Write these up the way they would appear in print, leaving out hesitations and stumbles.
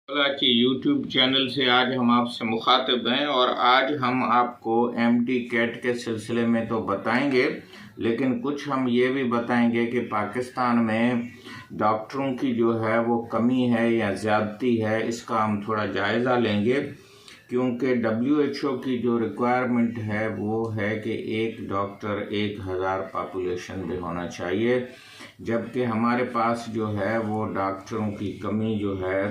के YouTube channel से आज हम आपसे मुखातिब हैं और आज हम आपको एमडी कैट के सिलसिले में तो बताएंगे, लेकिन कुछ हम ये भी बताएंगे कि पाकिस्तान में डॉक्टरों की जो है वो कमी है या ज़्यादती है, इसका हम थोड़ा जायज़ा लेंगे। क्योंकि WHO की जो रिक्वायरमेंट है वो है कि एक डॉक्टर 1000 पॉपुलेशन में होना चाहिए, जबकि हमारे पास जो है वो डॉक्टरों की कमी जो है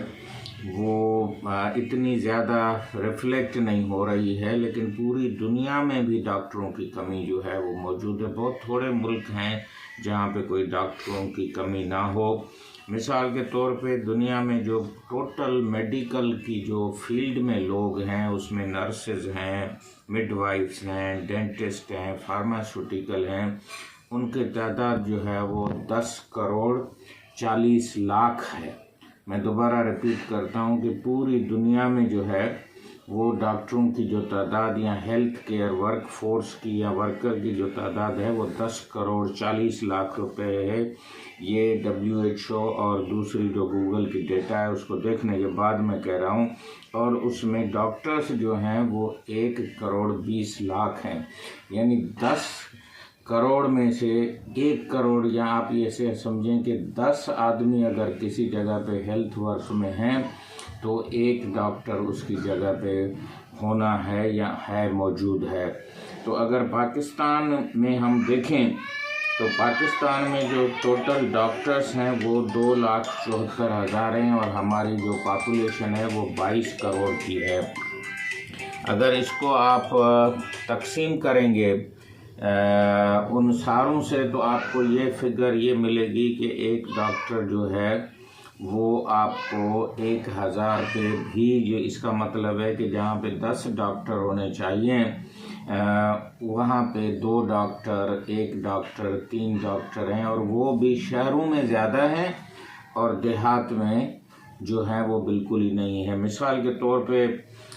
वो इतनी ज़्यादा रिफ्लेक्ट नहीं हो रही है। लेकिन पूरी दुनिया में भी डॉक्टरों की कमी जो है वो मौजूद है। बहुत थोड़े मुल्क हैं जहाँ पे कोई डॉक्टरों की कमी ना हो। मिसाल के तौर पे दुनिया में जो टोटल मेडिकल की जो फील्ड में लोग हैं उसमें नर्सेज हैं, मिडवाइफ्स हैं, डेंटिस्ट हैं, फार्मास्यूटिकल हैं, उनकी तादाद जो है वो 10 करोड़ 40 लाख है। मैं दोबारा रिपीट करता हूँ कि पूरी दुनिया में जो है वो डॉक्टरों की जो तादाद या हेल्थ केयर वर्क फोर्स की या वर्कर की जो तादाद है वो 10 करोड़ 40 लाख रुपए है। ये WHO और दूसरी जो गूगल की डेटा है उसको देखने के बाद मैं कह रहा हूँ। और उसमें डॉक्टर्स जो हैं वो 1 करोड़ 20 लाख हैं, यानी 10 करोड़ में से 1 करोड़, या आप ये से समझें कि 10 आदमी अगर किसी जगह पे हेल्थ वर्क में हैं तो एक डॉक्टर उसकी जगह पे होना है या है मौजूद है। तो अगर पाकिस्तान में हम देखें तो पाकिस्तान में जो टोटल डॉक्टर्स हैं वो 2,74,000 हैं और हमारी जो पॉपुलेशन है वो 22 करोड़ की है। अगर इसको आप तकसीम करेंगे उन सारों से तो आपको ये फिगर ये मिलेगी कि एक डॉक्टर जो है वो आपको 1000 पे भी, जो इसका मतलब है कि जहाँ पे 10 डॉक्टर होने चाहिए वहाँ पे 2 डॉक्टर, 1 डॉक्टर, 3 डॉक्टर हैं, और वो भी शहरों में ज़्यादा हैं और देहात में जो है वो बिल्कुल ही नहीं है। मिसाल के तौर पे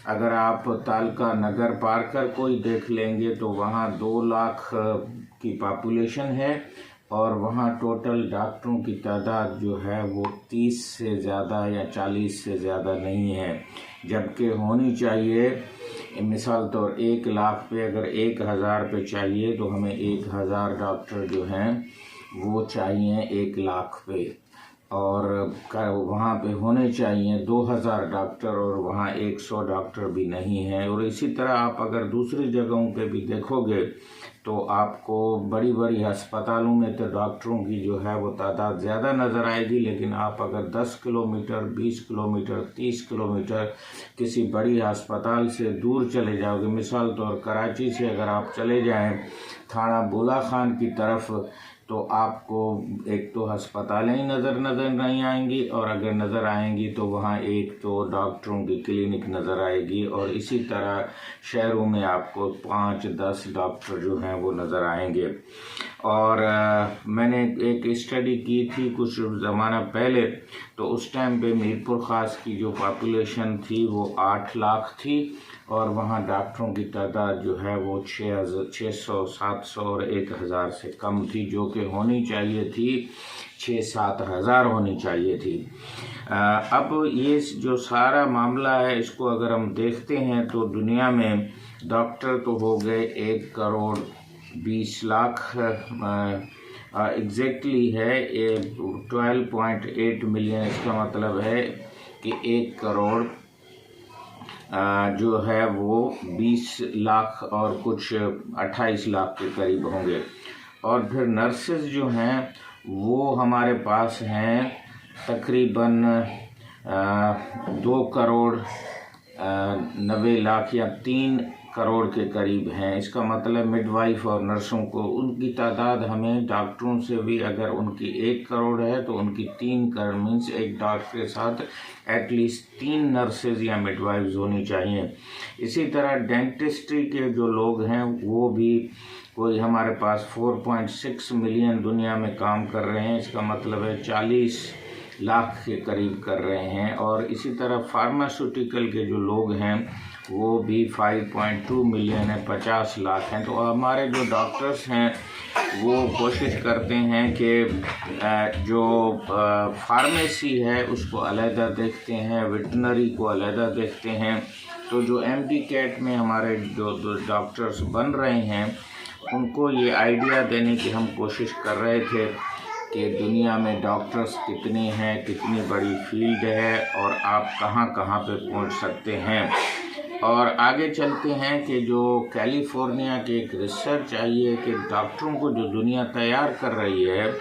अगर आप तालका नगर पार्कर कोई देख लेंगे तो वहाँ 2 लाख की पॉपुलेशन है और वहाँ टोटल डॉक्टरों की तादाद जो है वो 30 से ज़्यादा या 40 से ज़्यादा नहीं है, जबकि होनी चाहिए। मिसाल तौर 1 लाख पे अगर 1000 पे चाहिए तो हमें 1000 डॉक्टर जो हैं वो चाहिए 1 लाख पे, और वहाँ पे होने चाहिए 2000 डॉक्टर और वहाँ 100 डॉक्टर भी नहीं है। और इसी तरह आप अगर दूसरी जगहों पे भी देखोगे तो आपको बड़ी बड़ी अस्पतालों में तो डॉक्टरों की जो है वो तादाद ज़्यादा नज़र आएगी, लेकिन आप अगर 10 किलोमीटर, 20 किलोमीटर, 30 किलोमीटर किसी बड़ी अस्पताल से दूर चले जाओगे, मिसाल तौर कराची से अगर आप चले जाएं थाना बुला खान की तरफ, तो आपको एक तो अस्पतालें ही नज़र नहीं आएंगी, और अगर नज़र आएंगी तो वहाँ एक तो डॉक्टरों की क्लिनिक नज़र आएगी, और इसी तरह शहरों में आपको 5-10 डॉक्टर जो हैं वो नज़र आएंगे। और मैंने एक स्टडी की थी कुछ ज़माना पहले, तो उस टाइम पे मीरपुर ख़ास की जो पॉपुलेशन थी वो 8 लाख थी और वहाँ डॉक्टरों की तादाद जो है वो 600, 700 और 1000 से कम थी, जो कि होनी चाहिए थी 6-7 हज़ार होनी चाहिए थी। अब ये जो सारा मामला है इसको अगर हम देखते हैं तो दुनिया में डॉक्टर तो हो गए 1 करोड़ 20 लाख, एग्जैक्टली है 12.8 मिलियन। इसका मतलब है कि 1 करोड़ जो है वो 20 लाख और कुछ 28 लाख के करीब होंगे। और फिर नर्सेज जो हैं वो हमारे पास हैं तकरीबन 2 करोड़ 90 लाख या 3 करोड़ के करीब हैं। इसका मतलब मिडवाइफ और नर्सों को, उनकी तादाद हमें डॉक्टरों से भी, अगर उनकी 1 करोड़ है तो उनकी 3 करोड़ मीन्स एक डॉक्टर के साथ एटलीस्ट 3 नर्सेज या मिडवाइफ्स होनी चाहिए। इसी तरह डेंटिस्ट्री के जो लोग हैं वो भी कोई हमारे पास 4.6 मिलियन दुनिया में काम कर रहे हैं। इसका मतलब है 40 लाख के करीब कर रहे हैं। और इसी तरह फार्मास्यूटिकल के जो लोग हैं वो भी 5.2 मिलियन है, 50 लाख हैं। तो हमारे जो डॉक्टर्स हैं वो कोशिश करते हैं कि जो फार्मेसी है उसको अलहदा देखते हैं, वेटनरी को अलहदा देखते हैं। तो जो MD कैट में हमारे जो डॉक्टर्स बन रहे हैं उनको ये आइडिया देने की हम कोशिश कर रहे थे कि दुनिया में डॉक्टर्स कितने हैं, कितनी बड़ी फील्ड है और आप कहाँ कहाँ पे पहुँच सकते हैं। और आगे चलते हैं कि जो कैलिफोर्निया की एक रिसर्च आई है कि डॉक्टरों को जो दुनिया तैयार कर रही है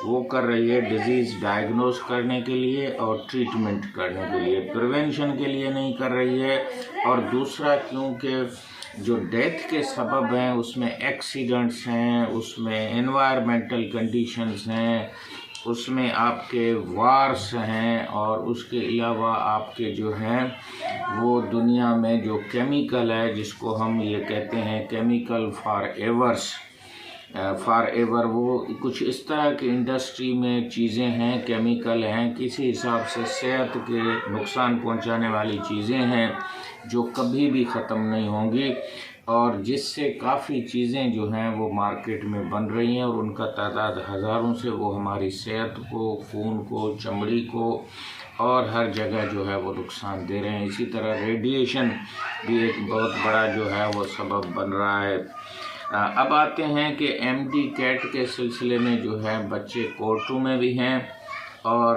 वो कर रही है डिजीज़ डायग्नोस करने के लिए और ट्रीटमेंट करने के लिए, प्रिवेंशन के लिए नहीं कर रही है। और दूसरा क्योंकि जो डेथ के सबब हैं उसमें एक्सीडेंट्स हैं, उसमें एनवायरमेंटल कंडीशंस हैं, उसमें आपके वार्स हैं और उसके अलावा आपके जो हैं वो दुनिया में जो केमिकल है जिसको हम ये कहते हैं केमिकल फॉर एवर, वो कुछ इस तरह की इंडस्ट्री में चीज़ें हैं, केमिकल हैं, किसी हिसाब से सेहत के नुकसान पहुंचाने वाली चीज़ें हैं जो कभी भी ख़त्म नहीं होंगी और जिससे काफ़ी चीज़ें जो हैं वो मार्केट में बन रही हैं और उनका तादाद हज़ारों से वो हमारी सेहत को, खून को, चमड़ी को और हर जगह जो है वो नुकसान दे रहे हैं। इसी तरह रेडिएशन भी एक बहुत बड़ा जो है वो सबब बन रहा है। अब आते हैं कि MD कैट के सिलसिले में जो है बच्चे कोर्टों में भी हैं और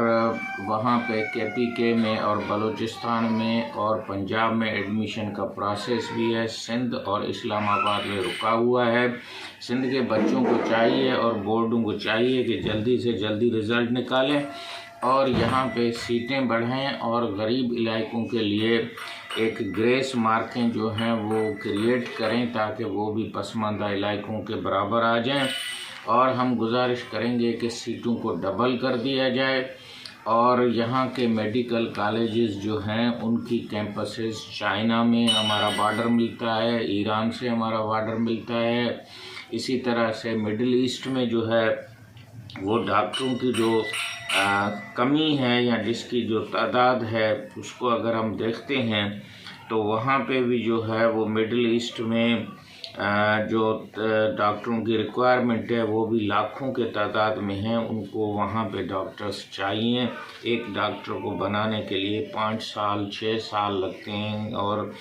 वहाँ पे KPK में और बलूचिस्तान में और पंजाब में एडमिशन का प्रोसेस भी है। सिंध और इस्लामाबाद में रुका हुआ है। सिंध के बच्चों को चाहिए और बोर्डों को चाहिए कि जल्दी से जल्दी रिज़ल्ट निकालें और यहाँ पे सीटें बढ़ाएं और गरीब इलाकों के लिए एक ग्रेस मार्कें जो हैं वो क्रिएट करें ताकि वो भी पसमानदा इलाकों के बराबर आ जाएं। और हम गुजारिश करेंगे कि सीटों को डबल कर दिया जाए और यहाँ के मेडिकल कॉलेजेस जो हैं उनकी कैंपसेस, चाइना में हमारा बॉर्डर मिलता है, ईरान से हमारा बॉर्डर मिलता है, इसी तरह से मिडिल ईस्ट में जो है वो डॉक्टरों की जो कमी है या जिसकी जो तादाद है उसको अगर हम देखते हैं तो वहाँ पे भी जो है वो मिडिल ईस्ट में जो डॉक्टरों की रिक्वायरमेंट है वो भी लाखों के तादाद में है। उनको वहाँ पे डॉक्टर्स चाहिए। एक डॉक्टर को बनाने के लिए 5 साल 6 साल लगते हैं और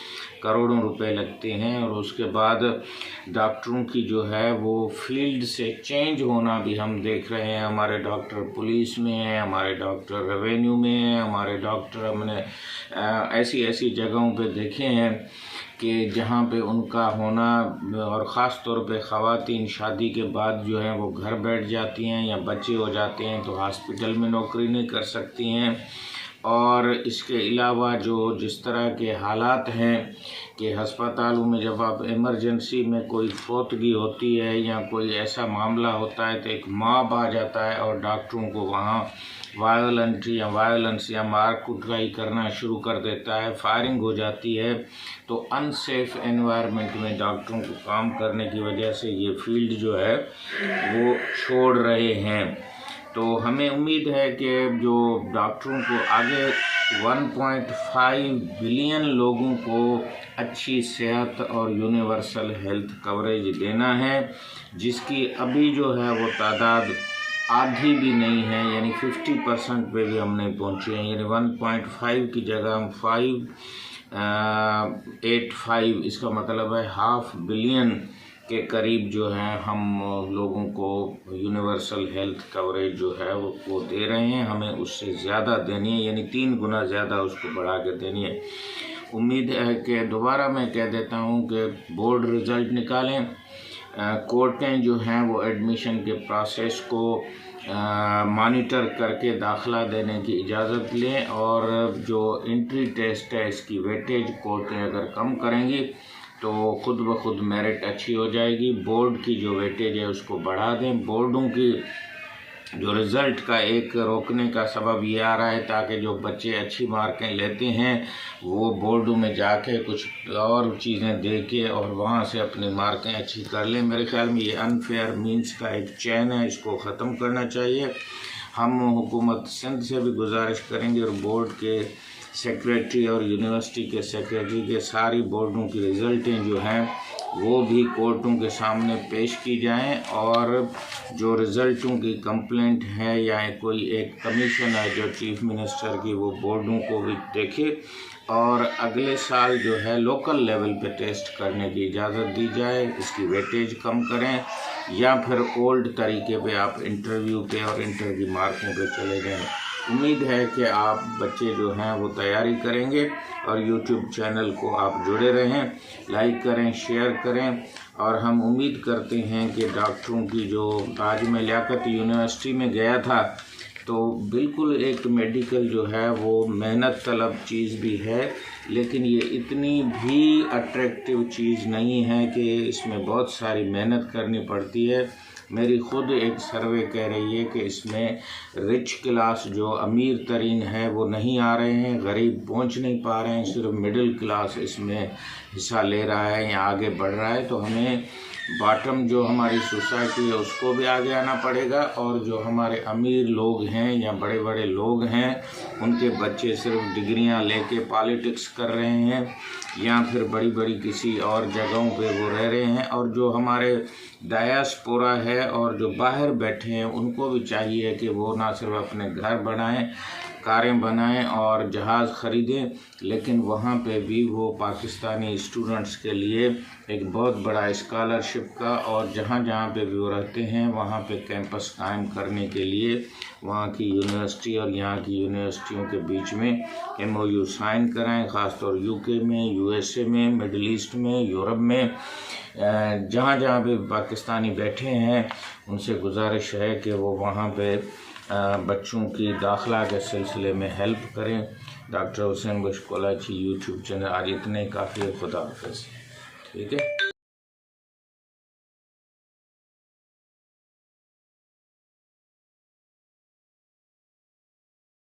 करोड़ों रुपए लगते हैं और उसके बाद डॉक्टरों की जो है वो फील्ड से चेंज होना भी हम देख रहे हैं। हमारे डॉक्टर पुलिस में हैं, हमारे डॉक्टर रेवेन्यू में हैं, हमारे डॉक्टर हमने ऐसी जगहों पे देखे हैं कि जहाँ पे उनका होना और ख़ास तौर पे ख़वातीन शादी के बाद जो है वो घर बैठ जाती हैं या बच्चे हो जाते हैं तो हॉस्पिटल में नौकरी नहीं कर सकती हैं। और इसके अलावा जो जिस तरह के हालात हैं कि अस्पतालों में जब आप इमरजेंसी में कोई फौतगी होती है या कोई ऐसा मामला होता है तो एक मॉब आ जाता है और डॉक्टरों को वहाँ वायलेंस या मार कुटाई करना शुरू कर देता है, फायरिंग हो जाती है। तो अनसेफ एनवायरनमेंट में डॉक्टरों को काम करने की वजह से ये फील्ड जो है वो छोड़ रहे हैं। तो हमें उम्मीद है कि जो डॉक्टरों को आगे 1.5 बिलियन लोगों को अच्छी सेहत और यूनिवर्सल हेल्थ कवरेज देना है, जिसकी अभी जो है वो तादाद आधी भी नहीं है, यानी 50% पे भी हम नहीं पहुँचे हैं। यानी 1.5 की जगह हम 585, इसका मतलब है 500 मिलियन के करीब जो है हम लोगों को यूनिवर्सल हेल्थ कवरेज जो है वो दे रहे हैं। हमें उससे ज़्यादा देनी है, यानी 3 गुना ज़्यादा उसको बढ़ा के देनी है। उम्मीद है कि दोबारा मैं कह देता हूँ कि बोर्ड रिज़ल्ट निकालें, कोर्टें जो हैं वो एडमिशन के प्रोसेस को मॉनिटर करके दाखिला देने की इजाज़त लें और जो एंट्री टेस्ट है इसकी वेटेज कोर्टें अगर कम करेंगी तो खुद ब खुद मेरिट अच्छी हो जाएगी। बोर्ड की जो वेटेज है उसको बढ़ा दें। बोर्डों की जो रिज़ल्ट का एक रोकने का सबब ये आ रहा है ताकि जो बच्चे अच्छी मार्कें लेते हैं वो बोर्डों में जाके कुछ और चीज़ें दे के और वहाँ से अपनी मार्कें अच्छी कर लें। मेरे ख्याल में ये अनफेयर मीन्स का एक चैन है, इसको ख़त्म करना चाहिए। हम हुकूमत सिंध से भी गुजारिश करेंगे और बोर्ड के सेक्रेटरी और यूनिवर्सिटी के सेक्रेटरी के सारी बोर्डों की रिज़ल्टें जो हैं वो भी कोर्टों के सामने पेश की जाएं और जो रिज़ल्टों की कंप्लेंट है या कोई एक कमीशन है जो चीफ मिनिस्टर की, वो बोर्डों को भी देखे और अगले साल जो है लोकल लेवल पे टेस्ट करने की इजाज़त दी जाए। इसकी वेटेज कम करें या फिर ओल्ड तरीके पे आप इंटरव्यू पे और इंटर की मार्कों पे चले जाएं। उम्मीद है कि आप बच्चे जो हैं वो तैयारी करेंगे और यूट्यूब चैनल को आप जुड़े रहें, लाइक करें, शेयर करें। और हम उम्मीद करते हैं कि डॉक्टरों की जो आज मैं लियाकत यूनिवर्सिटी में गया था तो बिल्कुल एक मेडिकल जो है वो मेहनत तलब चीज़ भी है, लेकिन ये इतनी भी अट्रैक्टिव चीज़ नहीं है कि इसमें बहुत सारी मेहनत करनी पड़ती है। मेरी ख़ुद एक सर्वे कह रही है कि इसमें रिच क्लास जो अमीर तरीन है वो नहीं आ रहे हैं, गरीब पहुंच नहीं पा रहे हैं, सिर्फ मिडिल क्लास इसमें हिस्सा ले रहा है या आगे बढ़ रहा है। तो हमें बॉटम जो हमारी सोसाइटी है उसको भी आगे आना पड़ेगा और जो हमारे अमीर लोग हैं या बड़े बड़े लोग हैं उनके बच्चे सिर्फ डिग्रियां लेके पॉलिटिक्स कर रहे हैं या फिर बड़ी बड़ी किसी और जगहों पे वो रह रहे हैं। और जो हमारे डायस्पोरा है और जो बाहर बैठे हैं उनको भी चाहिए कि वो ना सिर्फ अपने घर बनाएं, कारें बनाएं और जहाज़ ख़रीदें, लेकिन वहाँ पे भी वो पाकिस्तानी स्टूडेंट्स के लिए एक बहुत बड़ा स्कॉलरशिप का और जहाँ जहाँ पे भी वो रहते हैं वहाँ पे कैंपस कायम करने के लिए वहाँ की यूनिवर्सिटी और यहाँ की यूनिवर्सिटियों के बीच में MOU साइन कराएं, ख़ासतौर UK में, USA में, मिडल ईस्ट में, यूरोप में, जहाँ जहाँ पे पाकिस्तानी बैठे हैं उनसे गुजारिश है कि वो वहाँ पे बच्चों की दाखिला के सिलसिले में हेल्प करें। डॉक्टर हुसैन बख्श कोलाची यूट्यूब चैनल आज इतने काफ़ी है। खुदा हाफ़िज़। ठीक है।